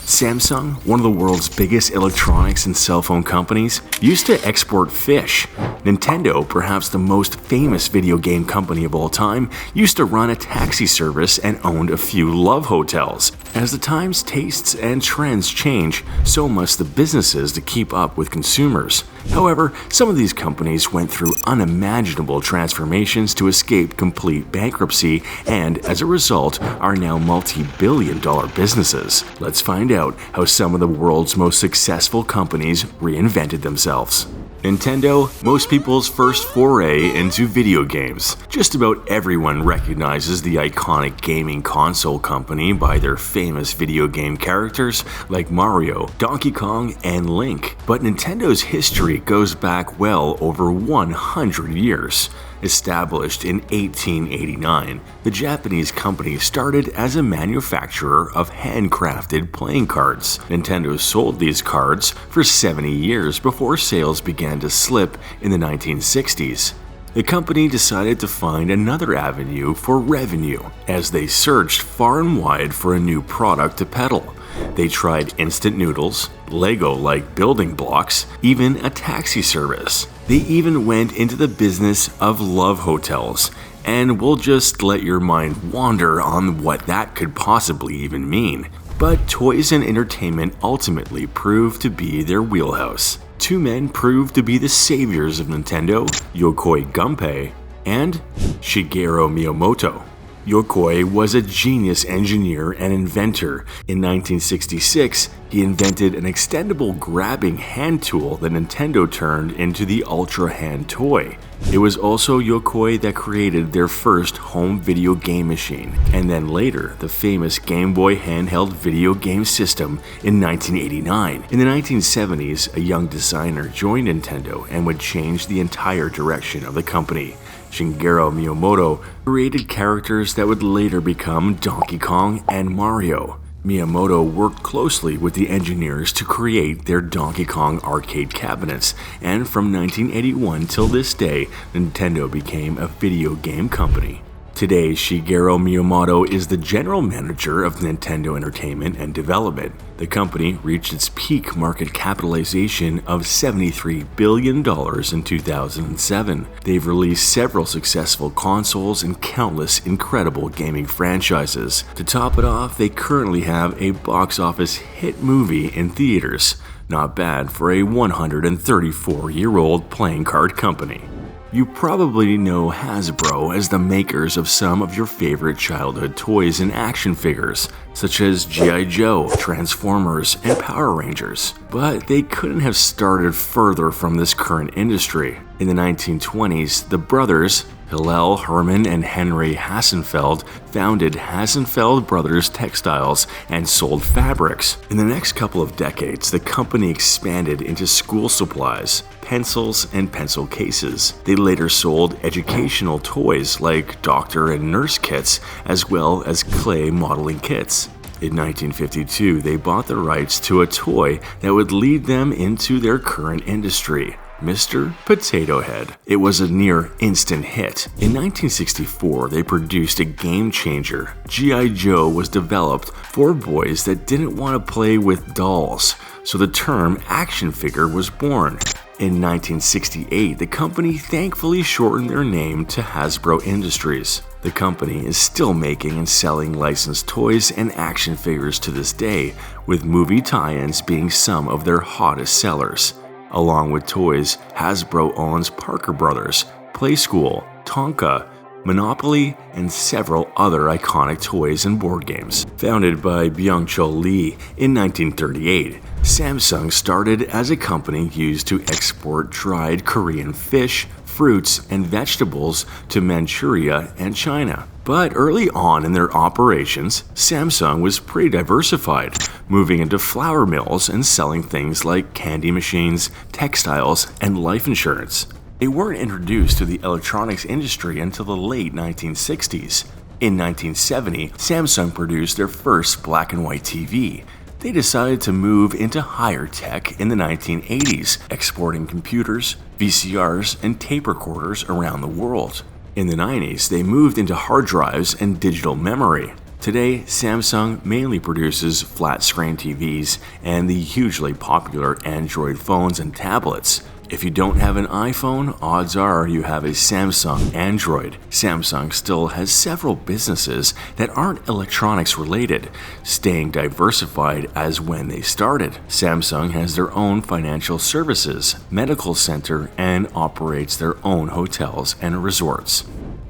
Samsung, one of the world's biggest electronics and cell phone companies, used to export fish. Nintendo, perhaps the most famous video game company of all time, used to run a taxi service and owned a few love hotels. As the times, tastes, and trends change, so must the businesses to keep up with consumers. However, some of these companies went through unimaginable transformations to escape complete bankruptcy and, as a result, are now multi-billion-dollar businesses. Let's find out how some of the world's most successful companies reinvented themselves. Nintendo, most people's first foray into video games. Just about everyone recognizes the iconic gaming console company by their famous video game characters like Mario, Donkey Kong, and Link. But Nintendo's history goes back well over 100 years. Established in 1889, the Japanese company started as a manufacturer of handcrafted playing cards. Nintendo sold these cards for 70 years before sales began to slip in the 1960s. The company decided to find another avenue for revenue as they searched far and wide for a new product to peddle. They tried instant noodles, Lego-like building blocks, even a taxi service. They even went into the business of love hotels, and we'll just let your mind wander on what that could possibly even mean. But toys and entertainment ultimately proved to be their wheelhouse. Two men proved to be the saviors of Nintendo, Yokoi Gunpei and Shigeru Miyamoto. Yokoi was a genius engineer and inventor. In 1966, he invented an extendable grabbing hand tool that Nintendo turned into the Ultra Hand toy. It was also Yokoi that created their first home video game machine, and then later the famous Game Boy handheld video game system in 1989. In the 1970s, a young designer joined Nintendo and would change the entire direction of the company. Shigeru Miyamoto created characters that would later become Donkey Kong and Mario. Miyamoto worked closely with the engineers to create their Donkey Kong arcade cabinets, and from 1981 till this day, Nintendo became a video game company. Today, Shigeru Miyamoto is the general manager of Nintendo Entertainment and Development. The company reached its peak market capitalization of $73 billion in 2007. They've released several successful consoles and countless incredible gaming franchises. To top it off, they currently have a box office hit movie in theaters. Not bad for a 134-year-old playing card company. You probably know Hasbro as the makers of some of your favorite childhood toys and action figures, such as G.I. Joe, Transformers, and Power Rangers. But they couldn't have started further from this current industry. In the 1920s, the brothers, Hillel Herman and Henry Hassenfeld, founded Hassenfeld Brothers Textiles and sold fabrics. In the next couple of decades, the company expanded into school supplies, pencils, and pencil cases. They later sold educational toys like doctor and nurse kits, as well as clay modeling kits. In 1952, they bought the rights to a toy that would lead them into their current industry, Mr. Potato Head. It was a near instant hit. In 1964, they produced a game changer. G.I. Joe was developed for boys that didn't want to play with dolls, so the term action figure was born. In 1968, the company thankfully shortened their name to Hasbro Industries. The company is still making and selling licensed toys and action figures to this day, with movie tie-ins being some of their hottest sellers. Along with toys, Hasbro owns Parker Brothers, Playskool, Tonka, Monopoly, and several other iconic toys and board games. Founded by Byung-Chul Lee in 1938, Samsung started as a company used to export dried Korean fish, fruits, and vegetables to Manchuria and China. But early on in their operations, Samsung was pretty diversified, moving into flour mills and selling things like candy machines, textiles, and life insurance. They weren't introduced to the electronics industry until the late 1960s. In 1970, Samsung produced their first black and white TV. They decided to move into higher tech in the 1980s, exporting computers, VCRs, and tape recorders around the world. In the 90s, they moved into hard drives and digital memory. Today, Samsung mainly produces flat-screen TVs and the hugely popular Android phones and tablets. If you don't have an iPhone, odds are you have a Samsung Android. Samsung still has several businesses that aren't electronics related, staying diversified as when they started. Samsung has their own financial services, medical center, and operates their own hotels and resorts.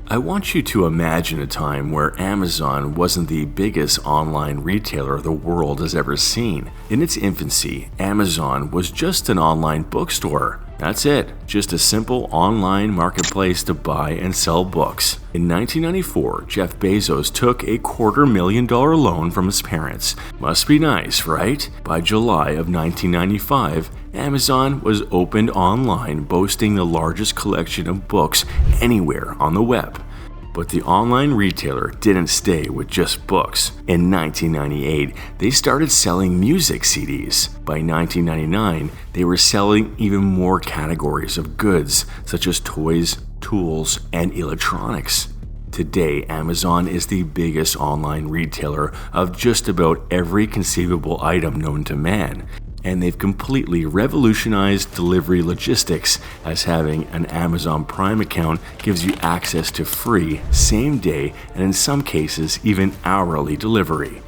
I want you to imagine a time where Amazon wasn't the biggest online retailer the world has ever seen. In its infancy, Amazon was just an online bookstore. That's it, just a simple online marketplace to buy and sell books. In 1994, Jeff Bezos took a $250,000 loan from his parents. Must be nice, right? By July of 1995, Amazon was opened online, boasting the largest collection of books anywhere on the web. But the online retailer didn't stay with just books. In 1998, they started selling music CDs. By 1999, they were selling even more categories of goods, such as toys, tools, and electronics. Today, Amazon is the biggest online retailer of just about every conceivable item known to man. And they've completely revolutionized delivery logistics, as having an Amazon Prime account gives you access to free, same-day, and in some cases even hourly delivery.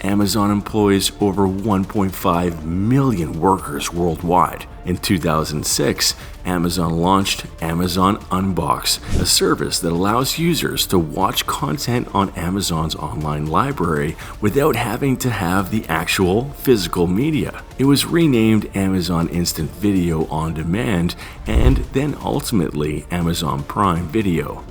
Amazon employs over 1.5 million workers worldwide. In 2006, Amazon launched Amazon Unbox, a service that allows users to watch content on Amazon's online library without having to have the actual physical media. It was renamed Amazon Instant Video On Demand and then ultimately Amazon Prime Video.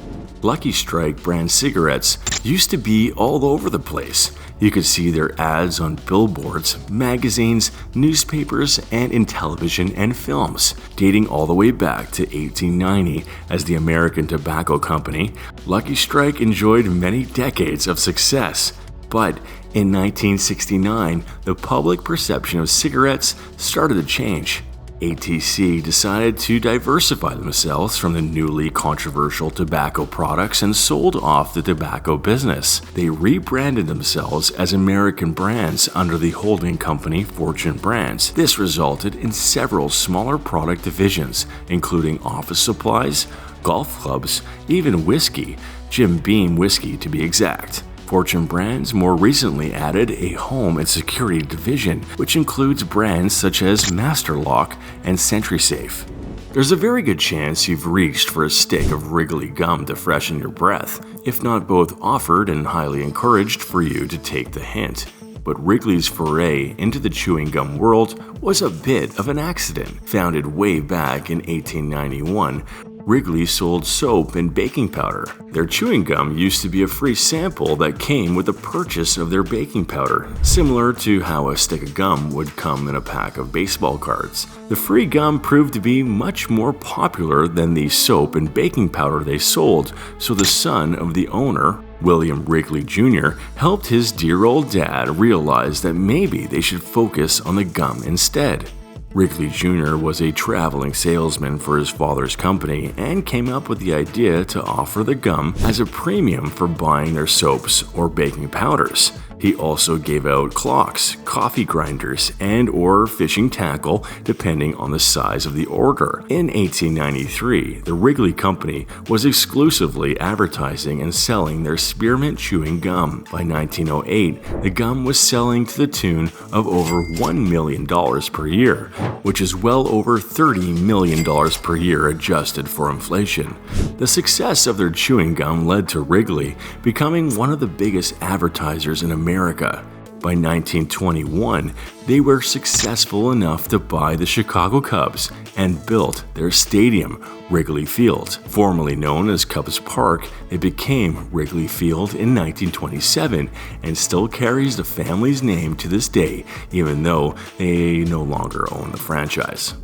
Lucky Strike brand cigarettes used to be all over the place. You could see their ads on billboards, magazines, newspapers, and in television and films. Dating all the way back to 1890 as the American Tobacco Company, Lucky Strike enjoyed many decades of success. But in 1969, the public perception of cigarettes started to change. ATC decided to diversify themselves from the newly controversial tobacco products and sold off the tobacco business. They rebranded themselves as American brands under the holding company Fortune Brands. This resulted in several smaller product divisions, including office supplies, golf clubs, even whiskey, Jim Beam whiskey to be exact. Fortune Brands more recently added a home and security division, which includes brands such as Master Lock and SentrySafe. There's a very good chance you've reached for a stick of Wrigley gum to freshen your breath, if not both offered and highly encouraged for you to take the hint. But Wrigley's foray into the chewing gum world was a bit of an accident. Founded way back in 1891, Wrigley sold soap and baking powder. Their chewing gum used to be a free sample that came with the purchase of their baking powder, similar to how a stick of gum would come in a pack of baseball cards. The free gum proved to be much more popular than the soap and baking powder they sold, so the son of the owner, William Wrigley Jr., helped his dear old dad realize that maybe they should focus on the gum instead. Wrigley Jr. was a traveling salesman for his father's company and came up with the idea to offer the gum as a premium for buying their soaps or baking powders. He also gave out clocks, coffee grinders, and/or fishing tackle depending on the size of the order. In 1893, the Wrigley Company was exclusively advertising and selling their spearmint chewing gum. By 1908, the gum was selling to the tune of over $1 million per year, which is well over $30 million per year adjusted for inflation. The success of their chewing gum led to Wrigley becoming one of the biggest advertisers in America. By 1921, they were successful enough to buy the Chicago Cubs and built their stadium, Wrigley Field. Formerly known as Cubs Park, it became Wrigley Field in 1927 and still carries the family's name to this day, even though they no longer own the franchise.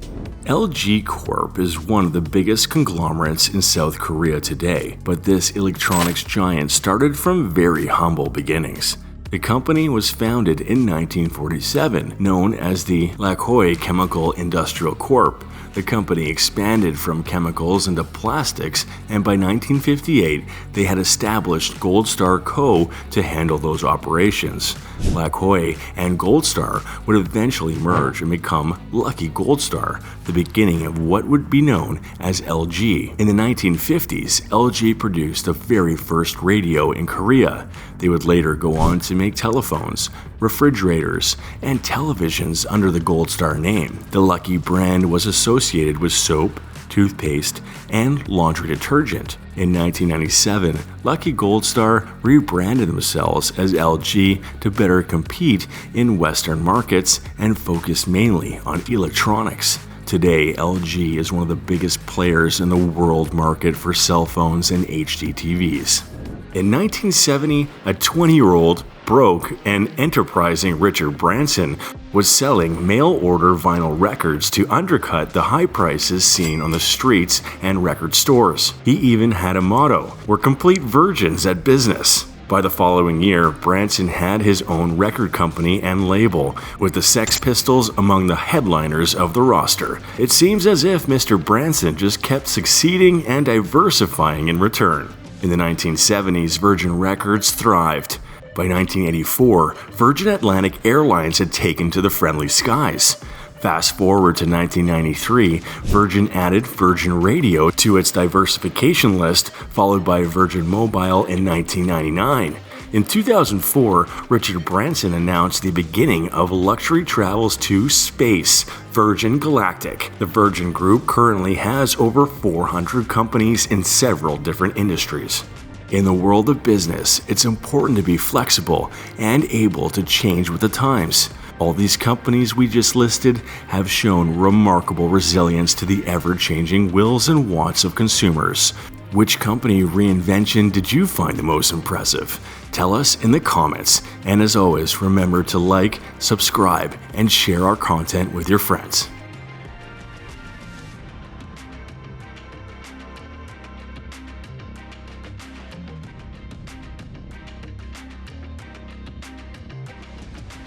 LG Corp is one of the biggest conglomerates in South Korea today, but this electronics giant started from very humble beginnings. The company was founded in 1947, known as the LaCroix Chemical Industrial Corp. The company expanded from chemicals into plastics, and by 1958, they had established Gold Star Co. to handle those operations. LaCroix and Gold Star would eventually merge and become Lucky Gold Star, the beginning of what would be known as LG. In the 1950s, LG produced the very first radio in Korea. They would later go on to make telephones, refrigerators, and televisions under the Gold Star name. The Lucky brand was associated with soap, toothpaste, and laundry detergent. In 1997, Lucky Gold Star rebranded themselves as LG to better compete in Western markets and focus mainly on electronics. Today, LG is one of the biggest players in the world market for cell phones and HD TVs. In 1970, a 20-year-old broke and enterprising Richard Branson was selling mail-order vinyl records to undercut the high prices seen on the streets and record stores. He even had a motto, "We're complete virgins at business." By the following year, Branson had his own record company and label, with the Sex Pistols among the headliners of the roster. It seems as if Mr. Branson just kept succeeding and diversifying in return. In the 1970s, Virgin Records thrived. By 1984, Virgin Atlantic Airlines had taken to the friendly skies. Fast forward to 1993, Virgin added Virgin Radio to its diversification list, followed by Virgin Mobile in 1999. In 2004, Richard Branson announced the beginning of luxury travels to space, Virgin Galactic. The Virgin Group currently has over 400 companies in several different industries. In the world of business, it's important to be flexible and able to change with the times. All these companies we just listed have shown remarkable resilience to the ever-changing wills and wants of consumers. Which company reinvention did you find the most impressive? Tell us in the comments, and as always, remember to like, subscribe, and share our content with your friends.